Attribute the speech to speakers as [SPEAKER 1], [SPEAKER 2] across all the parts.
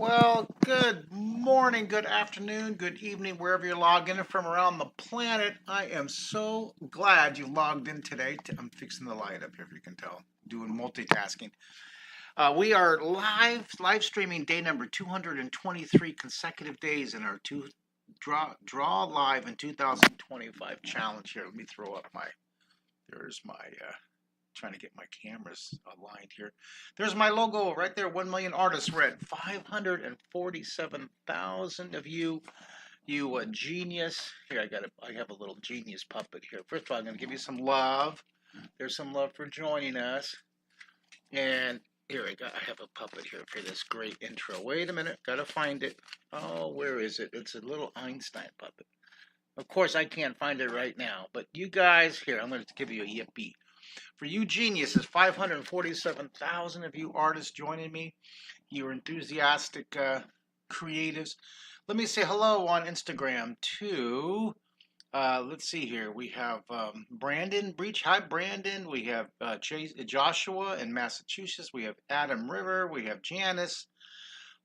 [SPEAKER 1] Well, good morning, good afternoon, good evening, wherever you're logging in from around the planet. I am so glad you logged in today. I'm fixing the light up here, if you can tell, doing multitasking. We are live streaming day number 223 consecutive days in our draw live in 2025 challenge here. Let me throw up there's my trying to get my cameras aligned here. There's my logo right there. 1 million artists read. 547,000 of you genius. Here I have a little genius puppet here. First of all, I'm going to give you some love. There's some love for joining us. And here I have a puppet here for this great intro. Wait a minute, gotta find it. Oh, where is it? It's a little Einstein puppet. Of course, I can't find it right now, but you guys, here, I'm going to give you a yippee. For you geniuses, 547,000 of you artists joining me, you enthusiastic creatives. Let me say hello on Instagram to, let's see here, we have Brandon Breach. Hi, Brandon. We have Joshua in Massachusetts. We have Adam River. We have Janice.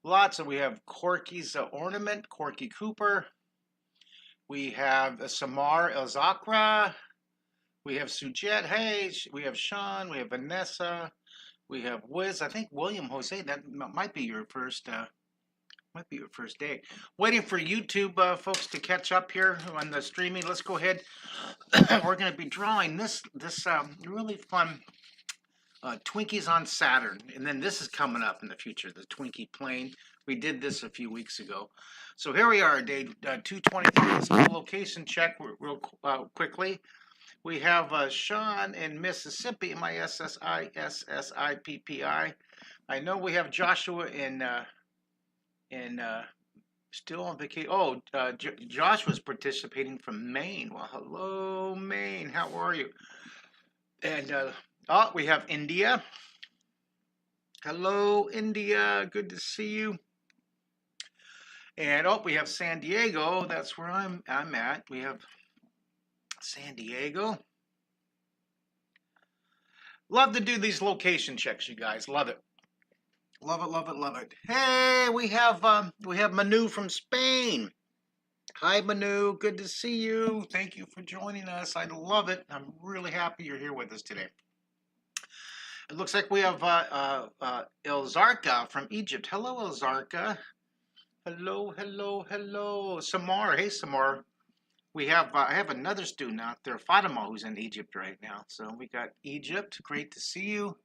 [SPEAKER 1] We have Corky's Ornament, Corky Cooper. We have Samar Elzakra. We have Sujet, hey, we have Sean, we have Vanessa, we have Wiz. I think William Jose, that might be your first day. Waiting for YouTube folks to catch up here on the streaming. Let's go ahead. We're going to be drawing this really fun Twinkies on Saturn, and then this is coming up in the future, the Twinkie plane. We did this a few weeks ago. So here we are, day 223. Let's do a location check real quickly. We have Sean in Mississippi, Mississippi. I know we have Joshua in still on vacation. Oh, Joshua's participating from Maine. Well, hello, Maine. How are you? And we have India. Hello, India. Good to see you. And we have San Diego. That's where I'm at. We have San Diego. Love to do these location checks, you guys. Love it. Love it, love it, love it. Hey, we have Manu from Spain. Hi, Manu. Good to see you. Thank you for joining us. I love it. I'm really happy you're here with us today. It looks like we have Elzarka from Egypt. Hello, Elzarka. Hello, hello, hello. Samar. Hey, Samar. We have I have another student out there, Fatima, who's in Egypt right now. So we got Egypt. Great to see you.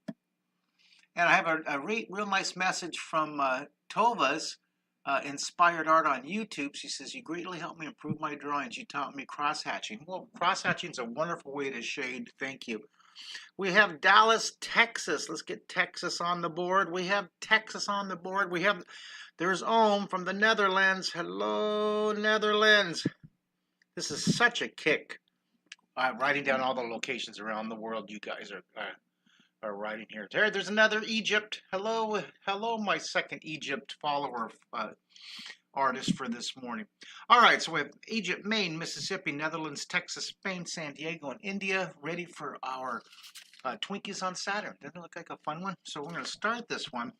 [SPEAKER 1] And I have a real nice message from Tova's Inspired Art on YouTube. She says, you greatly helped me improve my drawings. You taught me cross-hatching. Well, cross-hatching is a wonderful way to shade. Thank you. We have Dallas, Texas. Let's get Texas on the board. We have Texas on the board. There's Ohm from the Netherlands. Hello, Netherlands. This is such a kick, writing down all the locations around the world you guys are writing here. There's another Egypt. Hello, my second Egypt follower artist for this morning. All right, so we have Egypt, Maine, Mississippi, Netherlands, Texas, Spain, San Diego, and India ready for our Twinkies on Saturn. Doesn't it look like a fun one? So we're going to start this one.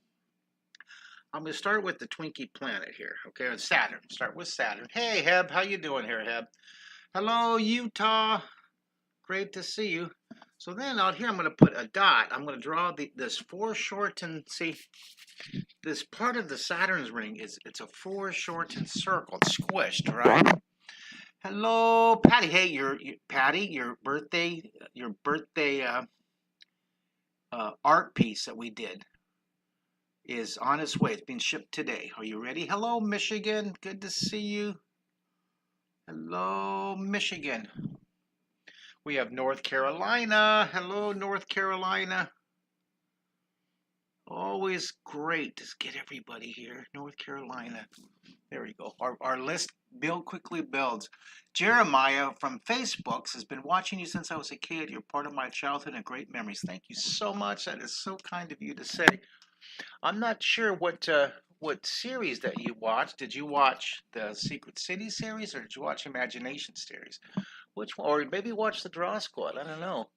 [SPEAKER 1] I'm going to start with the Twinkie planet here, okay, Saturn. Start with Saturn. Hey, Heb, how you doing here, Heb? Hello, Utah. Great to see you. So then out here, I'm going to put a dot. I'm going to draw this foreshortened, see, this part of the Saturn's ring it's a foreshortened circle. It's squished, right? Hello, Patty. Hey, Patty, your birthday art piece that we did is on its way. It's being shipped today. Are you ready? Hello, Michigan. Good to see you. Hello, Michigan. We have North Carolina. Hello, North Carolina. Always great to get everybody here. North Carolina. There we go. Our list quickly builds. Jeremiah from Facebook has been watching you since I was a kid. You're part of my childhood and great memories. Thank you so much. That is so kind of you to say. I'm not sure what series that you watched. Did you watch the Secret City series or did you watch Imagination series? Which one? Or maybe watch the Draw Squad. I don't know.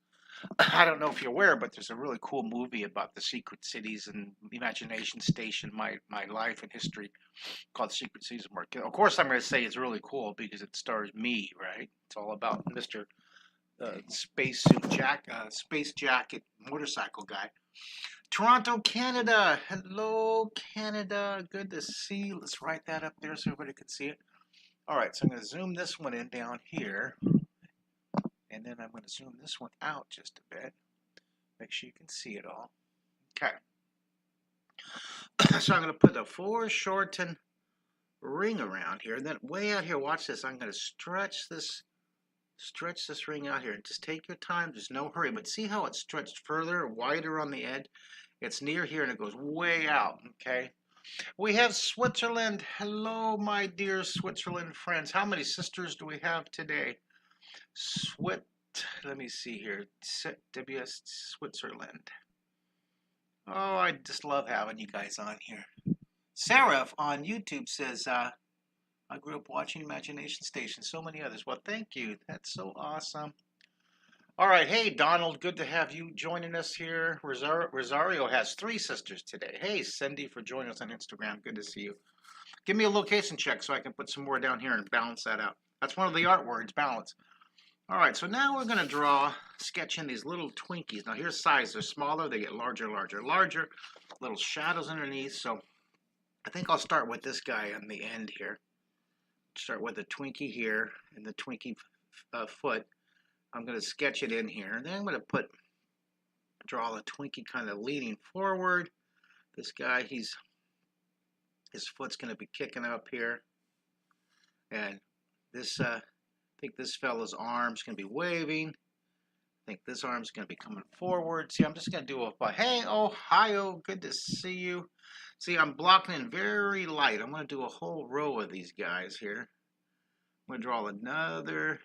[SPEAKER 1] I don't know if you're aware, but there's a really cool movie about the secret cities and Imagination Station, my life and history, called Secret Cities of Mark. Of course, I'm going to say it's really cool because it stars me, right? It's all about Mr. Space jacket motorcycle guy. Toronto, Canada. Hello, Canada. Good to see you. Let's write that up there so everybody can see it. All right, so I'm going to zoom this one in down here, and then I'm going to zoom this one out just a bit. Make sure you can see it all. Okay. So I'm going to put a foreshortened ring around here. And then way out here, watch this. I'm going to stretch this ring out here. Just take your time. There's no hurry. But see how it's stretched further, wider on the edge? It's near here and it goes way out. Okay. We have Switzerland. Hello, my dear Switzerland friends. How many sisters do we have today? Let me see here. WS Switzerland. Oh, I just love having you guys on here. Sarah on YouTube says, I grew up watching Imagination Station. So many others. Well, thank you. That's so awesome. All right. Hey, Donald. Good to have you joining us here. Rosario has 3 sisters today. Hey, Cindy, for joining us on Instagram. Good to see you. Give me a location check so I can put some more down here and balance that out. That's one of the art words, balance. All right, so now we're going to sketch in these little Twinkies. Now here's size. They're smaller. They get larger, larger, larger. Little shadows underneath. So I think I'll start with this guy on the end here. Start with the Twinkie here and the Twinkie foot. I'm going to sketch it in here. And then I'm going to draw the Twinkie kind of leaning forward. This guy, his foot's going to be kicking up here. And this... I think this fella's arm's going to be waving. I think this arm's going to be coming forward. See, I'm just going to do hey, Ohio, good to see you. See, I'm blocking in very light. I'm going to do a whole row of these guys here. I'm going to draw another,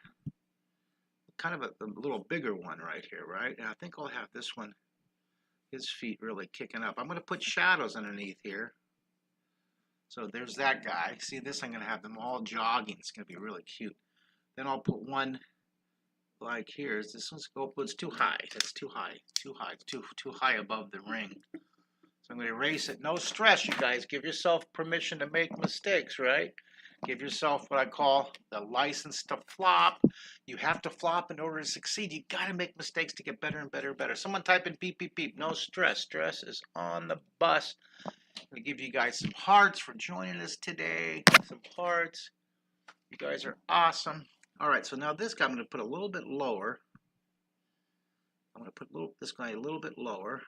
[SPEAKER 1] kind of a little bigger one right here, right? And I think I'll have this one, his feet really kicking up. I'm going to put shadows underneath here. So there's that guy. See, this I'm going to have them all jogging. It's going to be really cute. Then I'll put one like here. This one's it's too high. That's too high. Too high above the ring. So I'm going to erase it. No stress, you guys. Give yourself permission to make mistakes, right? Give yourself what I call the license to flop. You have to flop in order to succeed. You got to make mistakes to get better and better and better. Someone type in beep, beep, beep. No stress. Stress is on the bus. I'm going to give you guys some hearts for joining us today. Some hearts. You guys are awesome. All right, so now this guy I'm going to put a little bit lower. I'm going to put this guy a little bit lower.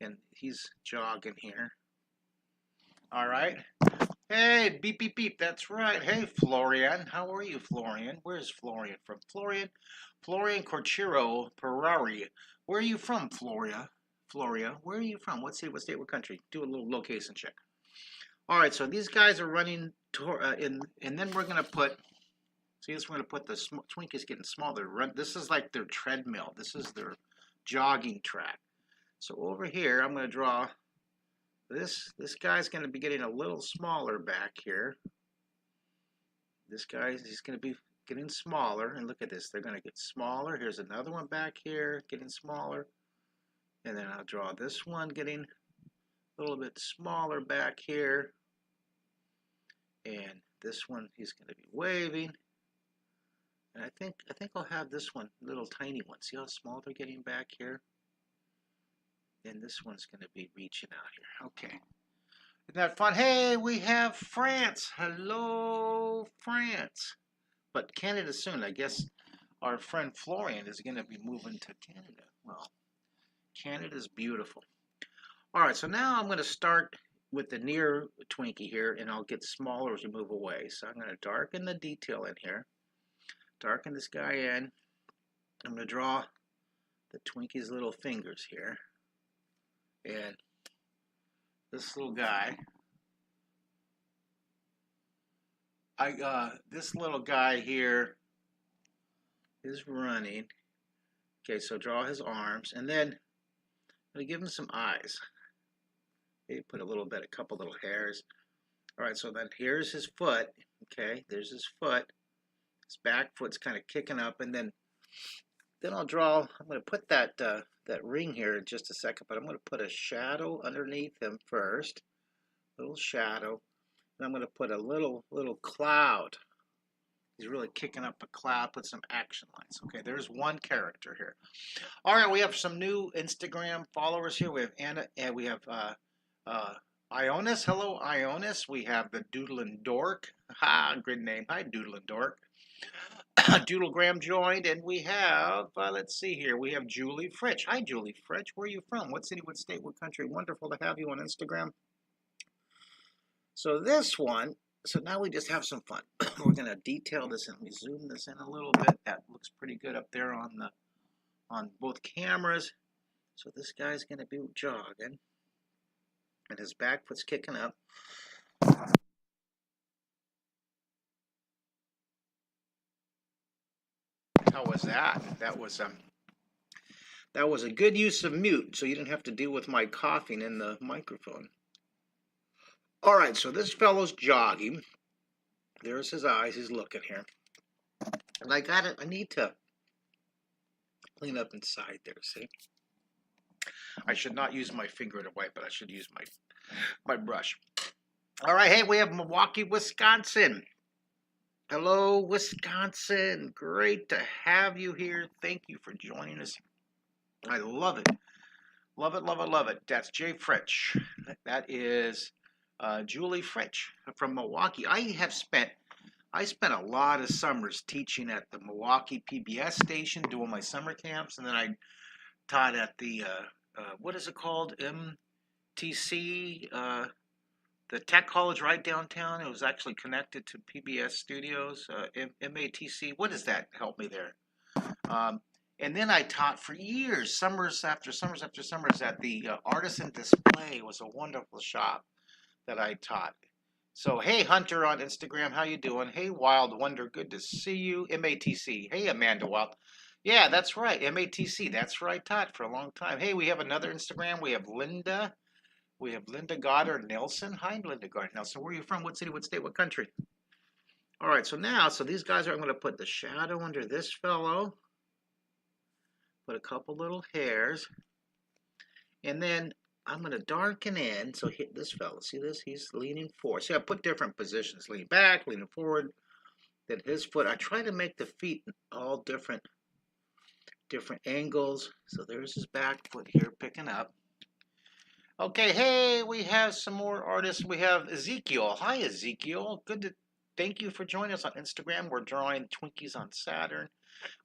[SPEAKER 1] And he's jogging here. All right. Hey, beep, beep, beep. That's right. Hey, Florian. How are you, Florian? Where's Florian from? Florian Corchero Ferrari. Where are you from, Floria? Where are you from? What city, what state, what country? Do a little location check. All right, so these guys are running, and then we're going to put... See, this we're going to put the Twinkies getting smaller. This is like their treadmill. This is their jogging track. So over here, I'm going to draw this. This guy's going to be getting a little smaller back here. This guy, he's going to be getting smaller. And look at this. They're going to get smaller. Here's another one back here getting smaller. And then I'll draw this one getting a little bit smaller back here. And this one, he's going to be waving. And I think I'll have this one, little tiny one. See how small they're getting back here? And this one's going to be reaching out here. Okay. Isn't that fun? Hey, we have France. Hello, France. But Canada soon. I guess our friend Florian is going to be moving to Canada. Well, Canada's beautiful. All right, so now I'm going to start with the near Twinkie here, and I'll get smaller as we move away. So I'm going to darken the detail in here. Darken this guy in. I'm going to draw the Twinkie's little fingers here. And this little guy, this little guy here is running. Okay, so draw his arms, and then I'm going to give him some eyes. Okay, put a couple little hairs. All right, so then here's his foot. Okay, there's his foot. His back foot's kind of kicking up, and then then I'll draw. I'm going to put that that ring here in just a second, but I'm going to put a shadow underneath him first, little shadow, and I'm going to put a little cloud. He's really kicking up a cloud. Put some action lines. Okay, there's one character here. All right, we have some new Instagram followers here. We have Anna, and we have Ionis. Hello, Ionis. We have the Doodlin' Dork. Ha, good name. Hi, Doodlin' Dork. Doodlegram joined, and we have, let's see here, we have Julie Fritch. Hi, Julie Fritch. Where are you from? What city, what state, what country? Wonderful to have you on Instagram. So this one, so now we just have some fun. We're going to detail this and we zoom this in a little bit. That looks pretty good up there on both cameras. So this guy's going to be jogging, and his back foot's kicking up. How was that? That was a good use of mute, so you didn't have to deal with my coughing in the microphone. All right, so this fellow's jogging. There's his eyes. He's looking here. And I need to clean up inside there, see? I should not use my finger to wipe, but I should use my brush. All right, hey, we have Milwaukee, Wisconsin. Hello, Wisconsin. Great to have you here. Thank you for joining us. I love it. Love it, love it, love it. That's Jay Fritch. That is Julie Fritch from Milwaukee. I spent a lot of summers teaching at the Milwaukee PBS station, doing my summer camps, and then I taught at the, what is it called? MTC, the tech college right downtown. It was actually connected to PBS studios, MATC. What is that? Help me there. And then I taught for years, summers after summers after summers, at the Artisan Display. It was a wonderful shop that I taught. So, hey, Hunter on Instagram, how you doing? Hey, Wild Wonder, good to see you. MATC. Hey, Amanda Wild. Yeah, that's right, MATC. That's where I taught for a long time. Hey, we have another Instagram. We have Linda. We have Linda Goddard Nelson. Hi, Linda Goddard Nelson. Where are you from? What city, what state, what country? All right, so these guys are, I'm going to put the shadow under this fellow. Put a couple little hairs. And then I'm going to darken in. So hit this fellow. See this? He's leaning forward. See, I put different positions. Lean back, leaning forward. Then his foot. I try to make the feet all different angles. So there's his back foot here picking up. Okay, hey, we have some more artists. We have Ezekiel. Hi, Ezekiel. Thank you for joining us on Instagram. We're drawing Twinkies on Saturn.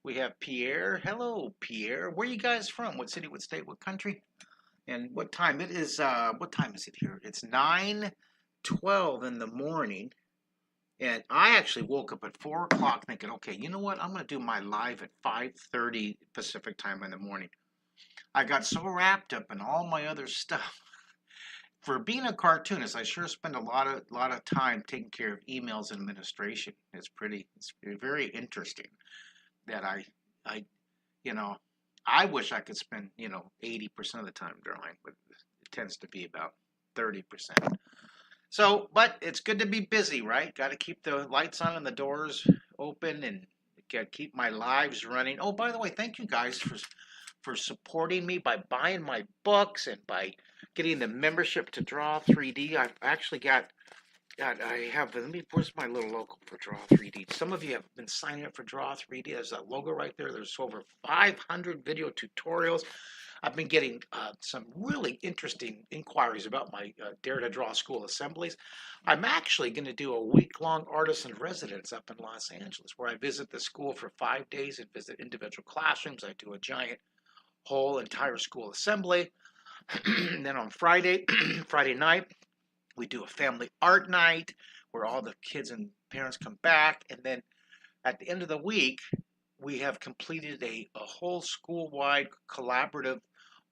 [SPEAKER 1] We have Pierre. Hello, Pierre. Where are you guys from? What city, what state, what country? And what time? It is, what time is it here? It's 9:12 in the morning. And I actually woke up at 4 o'clock thinking, okay, you know what? I'm going to do my live at 5:30 Pacific time in the morning. I got so wrapped up in all my other stuff. For being a cartoonist, I sure spend a lot of time taking care of emails and administration. It's very interesting that I wish I could spend, 80% of the time drawing, but it tends to be about 30%. So, but it's good to be busy, right? Got to keep the lights on and the doors open and keep my lives running. Oh, by the way, thank you guys for supporting me by buying my books and by getting the membership to Draw 3D. I've actually where's my little logo for Draw 3D? Some of you have been signing up for Draw 3D. There's that logo right there. There's over 500 video tutorials. I've been getting some really interesting inquiries about my Dare to Draw School assemblies. I'm actually going to do a week-long artisan residence up in Los Angeles where I visit the school for 5 days and visit individual classrooms. I do a giant whole entire school assembly. And then on Friday night, we do a family art night where all the kids and parents come back. And then at the end of the week, we have completed a whole school-wide collaborative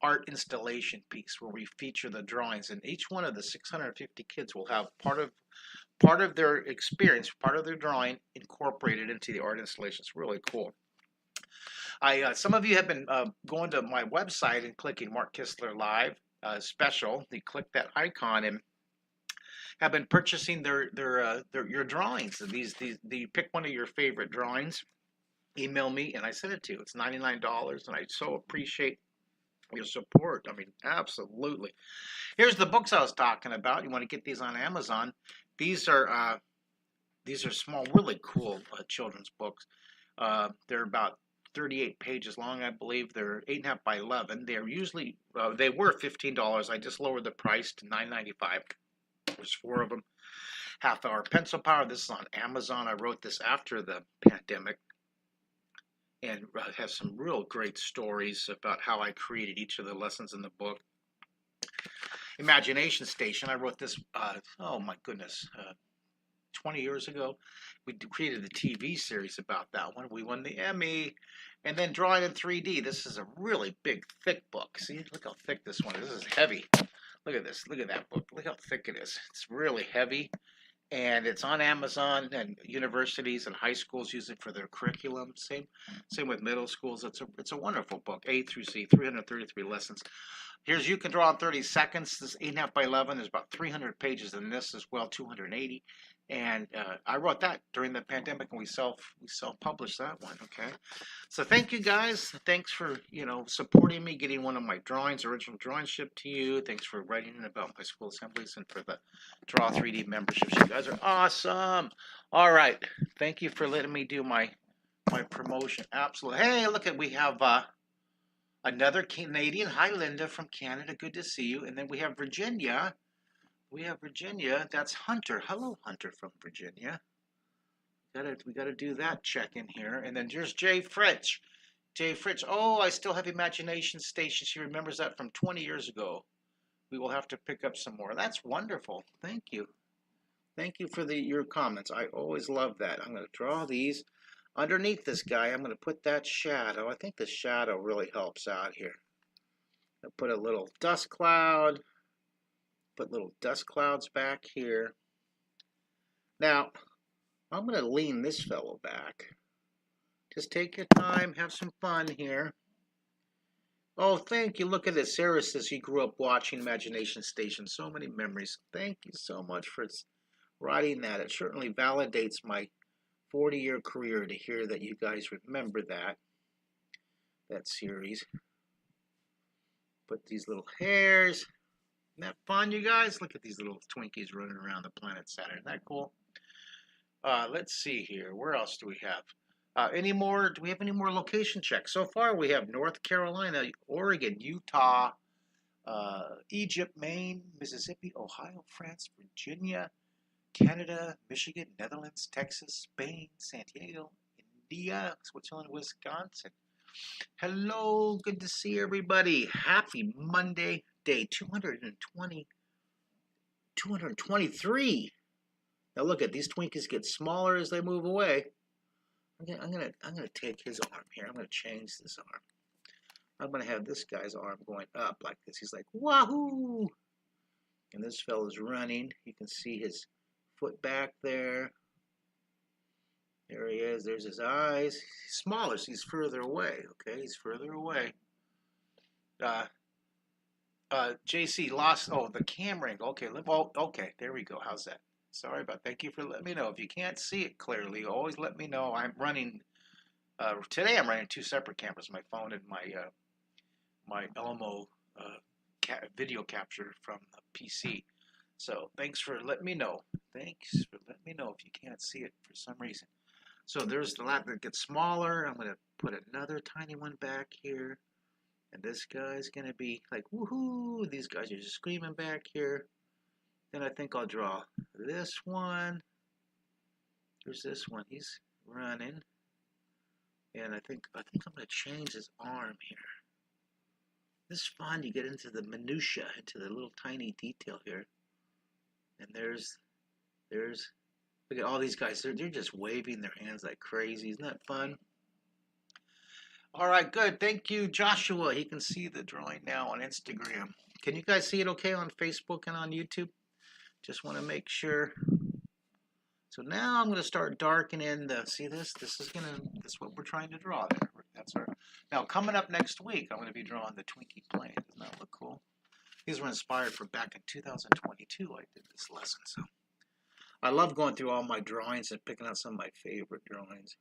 [SPEAKER 1] art installation piece where we feature the drawings. And each one of the 650 kids will have part of their experience, part of their drawing incorporated into the art installation. It's really cool. Some of you have been going to my website and clicking Mark Kistler Live special. You click that icon and have been purchasing your drawings. You pick one of your favorite drawings, email me and I send it to you. It's $99 and I so appreciate your support. I mean, absolutely. Here's the books I was talking about. You want to get these on Amazon. These are small, really cool children's books. They're about 38 pages long, I believe. They're 8.5 by 11. They're usually they were $15. I just lowered the price to $9.95. There's 4 of them. Half Hour Pencil Power. This is on Amazon. I wrote this after the pandemic, and has some real great stories about how I created each of the lessons in the book. Imagination Station. I wrote this. Oh my goodness. 20 years ago. We created the TV series about that one. We won the Emmy. And then Drawing in 3D. This is a really big, thick book. See, look how thick this one is. This is heavy. Look at this. Look at that book. Look how thick it is. It's really heavy. And it's on Amazon, and universities and high schools use it for their curriculum. Same with middle schools. It's a wonderful book. A through Z, 333 lessons. Here's You Can Draw in 30 Seconds. This is 8.5 by 11. There's about 300 pages in this as well, 280. And I wrote that during the pandemic, and we self-published that one. Okay, so thank you guys. Thanks for supporting me, getting one of my original drawings shipped to you. Thanks for writing in about my school assemblies and for the Draw 3D memberships. You guys are awesome. All right, thank you for letting me do my promotion. Absolutely. Hey, look we have another Canadian. Hi, Linda from Canada. Good to see you. And then we have Virginia. That's Hunter. Hello, Hunter from Virginia. We gotta do that check in here. And then there's Jay Fritch. Oh, I still have Imagination Station. She remembers that from 20 years ago. We will have to pick up some more. That's wonderful. Thank you. Thank you for your comments. I always love that. I'm going to draw these. Underneath this guy, I'm going to put that shadow. I think the shadow really helps out here. I'll put a little dust cloud. Put little dust clouds back here. Now, I'm going to lean this fellow back. Just take your time, have some fun here. Oh, thank you. Look at this. Sarah says he grew up watching Imagination Station. So many memories. Thank you so much for writing that. It certainly validates my 40-year career to hear that you guys remember that series. Put these little hairs. Isn't that fun, you guys? Look at these little Twinkies running around the planet Saturn. Isn't that cool? Let's see here. Where else do we have? Do we have any more location checks? So far, we have North Carolina, Oregon, Utah, Egypt, Maine, Mississippi, Ohio, France, Virginia, Canada, Michigan, Netherlands, Texas, Spain, San Diego, India, Switzerland, Wisconsin. Hello, good to see everybody. Happy Monday, day 223. Now look at these Twinkies get smaller as they move away. I'm gonna take his arm here. I'm gonna change this arm. I'm gonna have this guy's arm going up like this. He's like wahoo, and this fellow's running. You can see his foot back there. There he is. There's his eyes. He's smaller, so he's further away. Okay, he's further away. JC lost. Oh, the camera angle. Okay, okay. There we go. How's that? Sorry about. Thank you for letting me know. If you can't see it clearly, always let me know. I'm running. Today I'm running 2 separate cameras: my phone and my Elmo video capture from the PC. So thanks for letting me know. Thanks for letting me know if you can't see it for some reason. So there's the lap that gets smaller. I'm going to put another tiny one back here. And this guy's going to be like, woohoo. These guys are just screaming back here. Then I think I'll draw this one. There's this one. He's running. And I think I'm going to change his arm here. This is fun. You get into the minutia, into the little tiny detail here. And there's look at all these guys. They're just waving their hands like crazy. Isn't that fun? All right, good. Thank you, Joshua. He can see the drawing now on Instagram. Can you guys see it okay on Facebook and on YouTube? Just want to make sure. So now I'm going to start darkening the. See this? This is what we're trying to draw there. That's our. Now coming up next week, I'm going to be drawing the Twinkie plane. Doesn't that look cool? These were inspired from back in 2022. I did this lesson, so I love going through all my drawings and picking out some of my favorite drawings.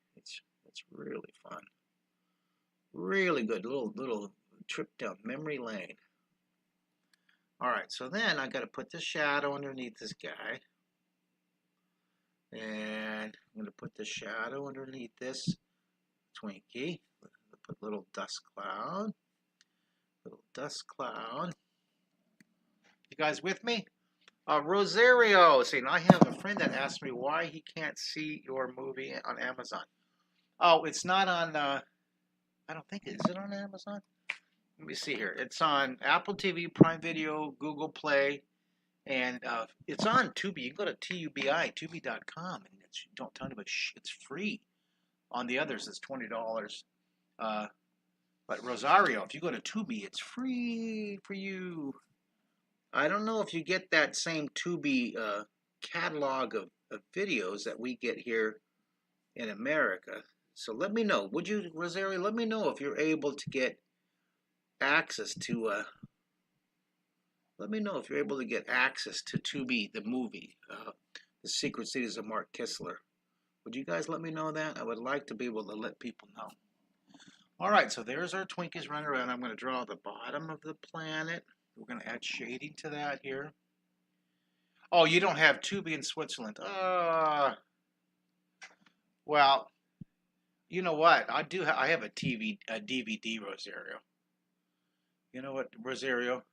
[SPEAKER 1] It's really fun. Really good little trip down memory lane. All right, so then I got to put the shadow underneath this guy. And I'm going to put the shadow underneath this Twinkie. Put a little dust cloud. Little dust cloud. You guys with me? Rosario. See, now I have a friend that asked me why he can't see your movie on Amazon. Oh, it's not on, I don't think, is it on Amazon? Let me see here. It's on Apple TV, Prime Video, Google Play, and it's on Tubi. You can go to tubi.com, and don't tell anybody, it's free. On the others, it's $20. But Rosario, if you go to Tubi, it's free for you. I don't know if you get that same Tubi catalog of videos that we get here in America. So let me know. Would you, Rosario, let me know if you're able to get access to let me know if you're able to get access to Tubi, the movie, The Secret Cities of Mark Kistler. Would you guys let me know that? I would like to be able to let people know. All right, so there's our Twinkies running around. I'm going to draw the bottom of the planet. We're going to add shading to that here. Oh, you don't have Tubi in Switzerland. Well, you know what? I do. I have a DVD, Rosario. You know what, Rosario?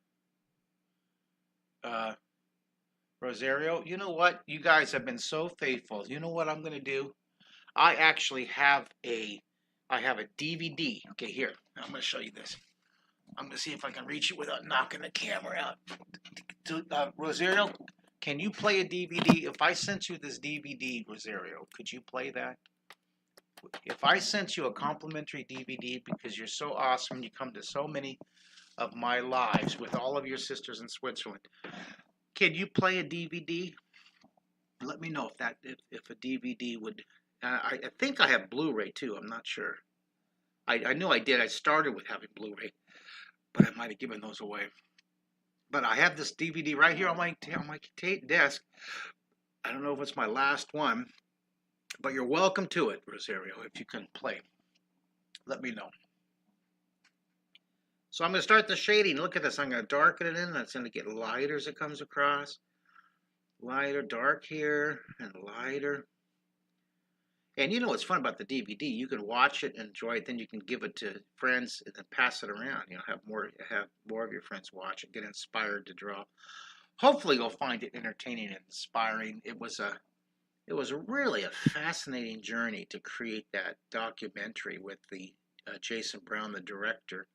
[SPEAKER 1] Rosario, you know what? You guys have been so faithful. You know what I'm going to do? I actually have a DVD. Okay, here. I'm going to show you this. I'm going to see if I can reach it without knocking the camera out. Rosario, can you play a DVD? If I sent you this DVD, Rosario, could you play that? If I sent you a complimentary DVD because you're so awesome, you come to so many of my lives with all of your sisters in Switzerland, can you play a DVD? Let me know if a DVD would. I think I have Blu-ray too. I'm not sure. I know I did. I started with having Blu-ray, but I might have given those away. But I have this DVD right here on my desk. I don't know if it's my last one, but you're welcome to it, Rosario, if you can play. Let me know. So I'm going to start the shading. Look at this. I'm going to darken it in. That's going to get lighter as it comes across. Lighter, dark here, and lighter. And you know what's fun about the DVD? You can watch it, enjoy it, then you can give it to friends and then pass it around. You know, have more of your friends watch it, get inspired to draw. Hopefully, you'll find it entertaining and inspiring. It was really a fascinating journey to create that documentary with the Jason Brown, the director.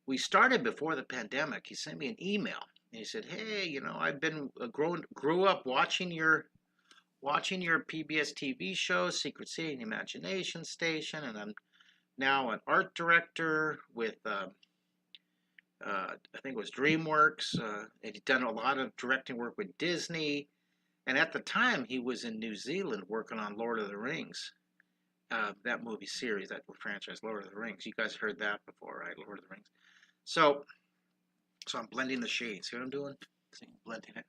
[SPEAKER 1] We started before the pandemic. He sent me an email and he said, "Hey, you know, I've been grew up watching your PBS TV show, Secret City and Imagination Station, and I'm now an art director with I think it was DreamWorks. And he'd done a lot of directing work with Disney, and at the time he was in New Zealand working on Lord of the Rings, that movie series, that franchise, Lord of the Rings. You guys heard that before, right? Lord of the Rings. So I'm blending the shades. See what I'm doing? See, blending it.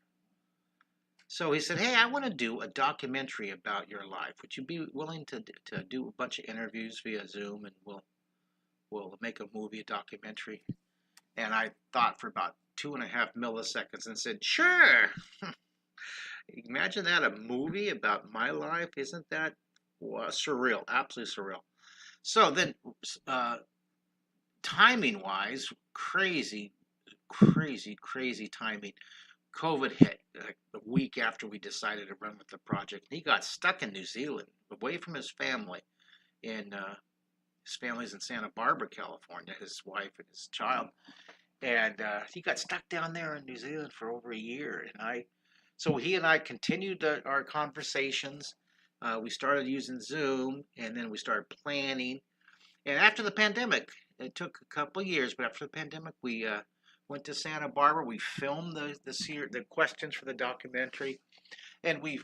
[SPEAKER 1] So he said, "Hey, I want to do a documentary about your life. Would you be willing to do a bunch of interviews via Zoom, and we'll make a movie, a documentary?" And I thought for about 2.5 milliseconds and said, "Sure." Imagine that, a movie about my life. Isn't that surreal? Absolutely surreal. So then, timing-wise, crazy timing. COVID hit like a week after we decided to run with the project. He got stuck in New Zealand, away from his family. His family's in Santa Barbara, California, his wife and his child. And he got stuck down there in New Zealand for over a year. So he and I continued our conversations. We started using Zoom, and then we started planning. And after the pandemic, it took a couple of years, but after the pandemic, we went to Santa Barbara. We filmed the questions for the documentary, and we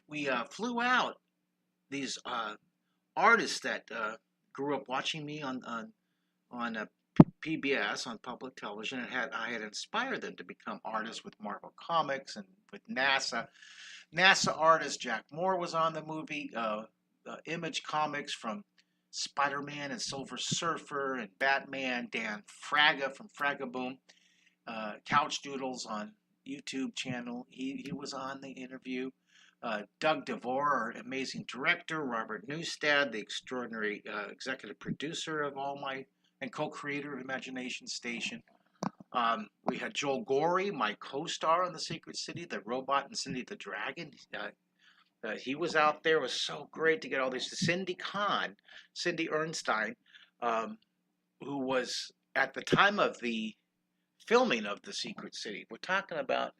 [SPEAKER 1] flew out these artists that grew up watching me on PBS, on public television, and I had inspired them to become artists with Marvel Comics and with NASA. NASA artist Jack Moore was on the movie. Image Comics from Spider-Man and Silver Surfer and Batman. Dan Fraga from Fragaboom. Couch Doodles on YouTube channel. He was on the interview. Doug DeVore, our amazing director. Robert Newstad, the extraordinary executive producer of all my and co-creator of Imagination Station. We had Joel Gorey, my co-star on The Secret City, the robot, and Cindy the Dragon. He was out there. It was so great to get all these. Cindy Ernstein, who was at the time of the filming of The Secret City. We're talking about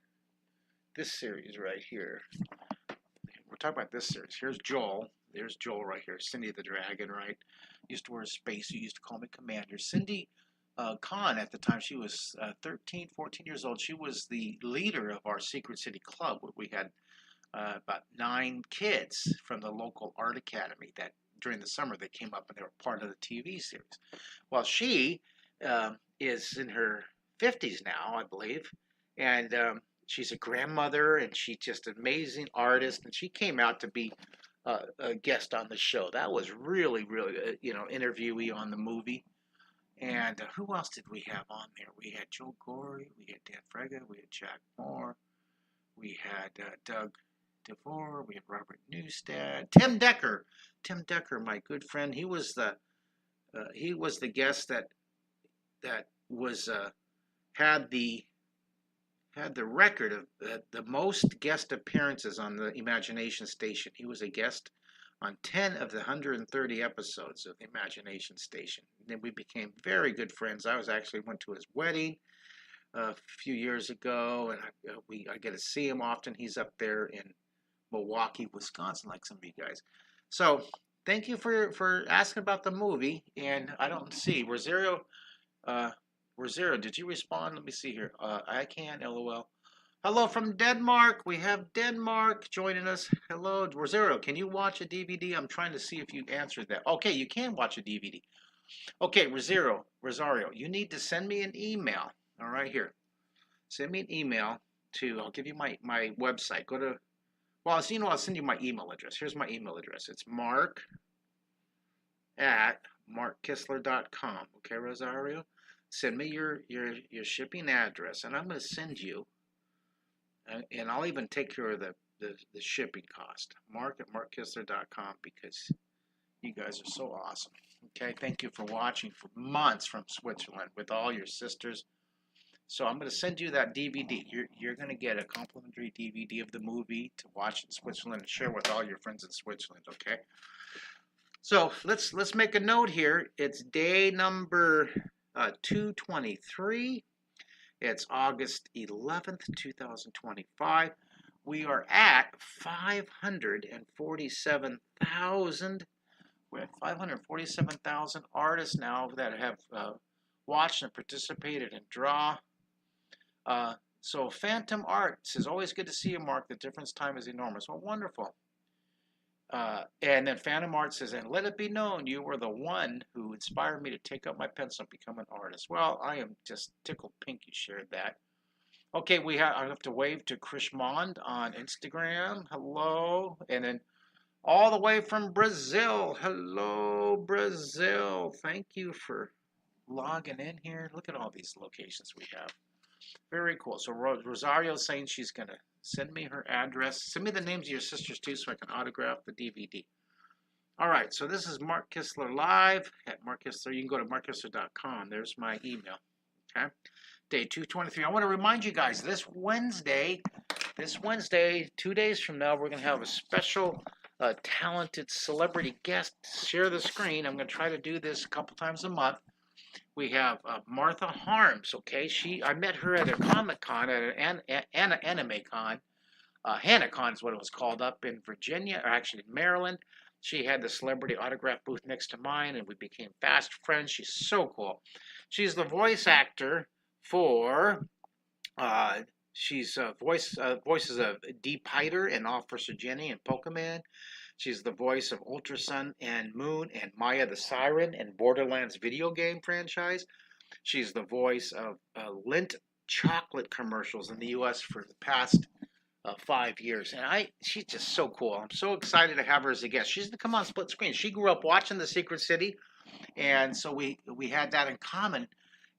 [SPEAKER 1] this series right here. We're talking about this series. Here's Joel. There's Joel right here. Cindy the Dragon, right? Used to wear a spacesuit. Used to call me Commander. Cindy Kahn, at the time, she was 13, 14 years old. She was the leader of our Secret City Club, where we had about 9 kids from the local art academy that during the summer they came up and they were part of the TV series. Well, she is in her 50s now, I believe, and she's a grandmother, and she's just an amazing artist, and she came out to be a guest on the show. That was really, really, interviewee on the movie. And who else did we have on there? We had Joe Gorey, we had Dan Frega, we had Jack Moore, we had Doug DeVore, we had Robert Newstad, Tim Decker, my good friend. He was the guest that was had the record of the most guest appearances on the Imagination Station. He was a guest on 10 of the 130 episodes of the Imagination Station. And then we became very good friends. I went to his wedding a few years ago, and I get to see him often. He's up there in Milwaukee, Wisconsin, like some of you guys. So thank you for asking about the movie. And I don't see Rosario. Did you respond? Let me see here. I can. LOL. Hello from Denmark. We have Denmark joining us. Hello, Rosario. Can you watch a DVD? I'm trying to see if you answered that. Okay, you can watch a DVD. Okay, Rosario, you need to send me an email. All right, here. Send me an email to, I'll give you my website. Go to, I'll send you my email address. Here's my email address. It's mark@markkistler.com. Okay, Rosario? Send me your shipping address, and I'm going to send you, and I'll even take care of the shipping cost. Mark@markkistler.com, because you guys are so awesome. Okay, thank you for watching for months from Switzerland with all your sisters. So I'm going to send you that DVD. You're going to get a complimentary DVD of the movie to watch in Switzerland and share with all your friends in Switzerland. Okay. So let's make a note here. It's day number 223. It's August 11th, 2025. We are at 547,000. We're at 547,000 artists now that have watched and participated in Draw. So Phantom Art says, always good to see you, Mark. The difference time is enormous. Well, wonderful. And then Phantom Art says, and let it be known, you were the one who inspired me to take up my pencil and become an artist. Well, I am just tickled pink you shared that. Okay, I have to wave to Krishmond on Instagram. Hello. And then all the way from Brazil. Hello, Brazil. Thank you for logging in here. Look at all these locations we have. Very cool. So Rosario's saying she's going to send me her address. Send me the names of your sisters, too, so I can autograph the DVD. All right, so this is Mark Kistler Live at Mark Kistler. You can go to markkistler.com. There's my email. Okay. Day 223. I want to remind you guys, this Wednesday, 2 days from now, we're going to have a special talented celebrity guest. Share the screen. I'm going to try to do this a couple times a month. We have Martha Harms, okay? I met her at a Comic-Con, at an anime con. HanaCon is what it was called, up in Virginia, or actually Maryland. She had the celebrity autograph booth next to mine, and we became fast friends. She's so cool. She's the voice actor for, voices of Dee Piter and Officer Jenny and Pokemon. She's the voice of Ultra Sun and Moon and Maya the Siren and Borderlands video game franchise. She's the voice of Lindt chocolate commercials in the U.S. for the past 5 years, and she's just so cool. I'm so excited to have her as a guest. She's going to come on Split Screen. She grew up watching The Secret City, and so we had that in common.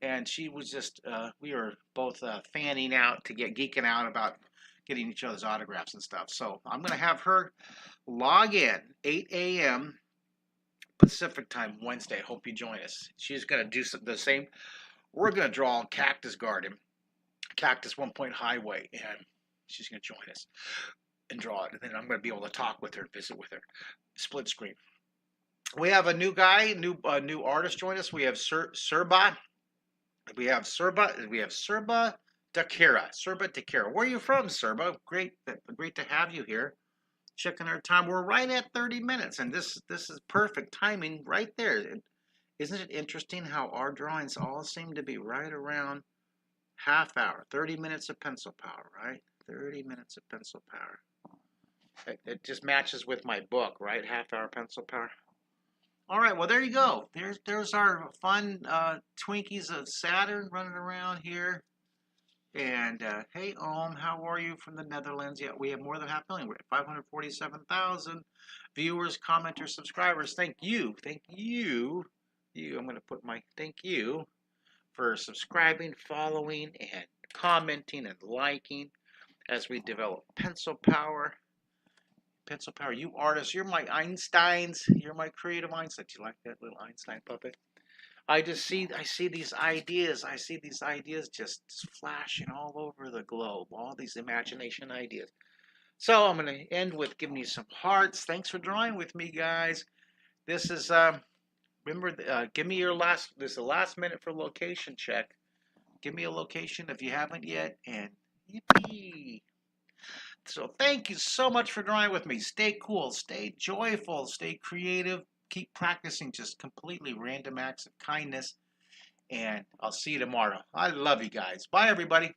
[SPEAKER 1] And she was just we were both fanning out to get geeking out about getting each other's autographs and stuff. So I'm going to have her log in 8 a.m. Pacific time Wednesday. Hope you join us. She's going to do the same. We're going to draw on Cactus Garden, Cactus 1 Point Highway, and she's going to join us and draw it. And then I'm going to be able to talk with her and visit with her. Split Screen. We have a new guy, new artist join us. We have Serba. We have Serba Dakira. Serba Dakira. Where are you from, Serba? Great to have you here. Checking our time. We're right at 30 minutes, and this is perfect timing right there. Isn't it interesting how our drawings all seem to be right around half hour, 30 minutes of pencil power, right? 30 minutes of pencil power. It just matches with my book, right? Half hour pencil power. All right, well, there you go. There's our fun Twinkies of Saturn running around here. And hey, how are you from the Netherlands? Yeah, we have more than 500,000. We're at 547,000 viewers, commenters, subscribers. Thank you. Thank you. I'm going to put my thank you for subscribing, following, and commenting and liking as we develop pencil power. Pencil power, you artists, you're my Einsteins. You're my creative Einsteins. You like that little Einstein puppet? I see these ideas. I see these ideas just flashing all over the globe. All these imagination ideas. So I'm going to end with giving you some hearts. Thanks for drawing with me, guys. This is remember, give me your last. This is the last minute for location check. Give me a location if you haven't yet, and yippee! So thank you so much for drawing with me. Stay cool, stay joyful, stay creative. Keep practicing just completely random acts of kindness. And I'll see you tomorrow. I love you guys. Bye, everybody.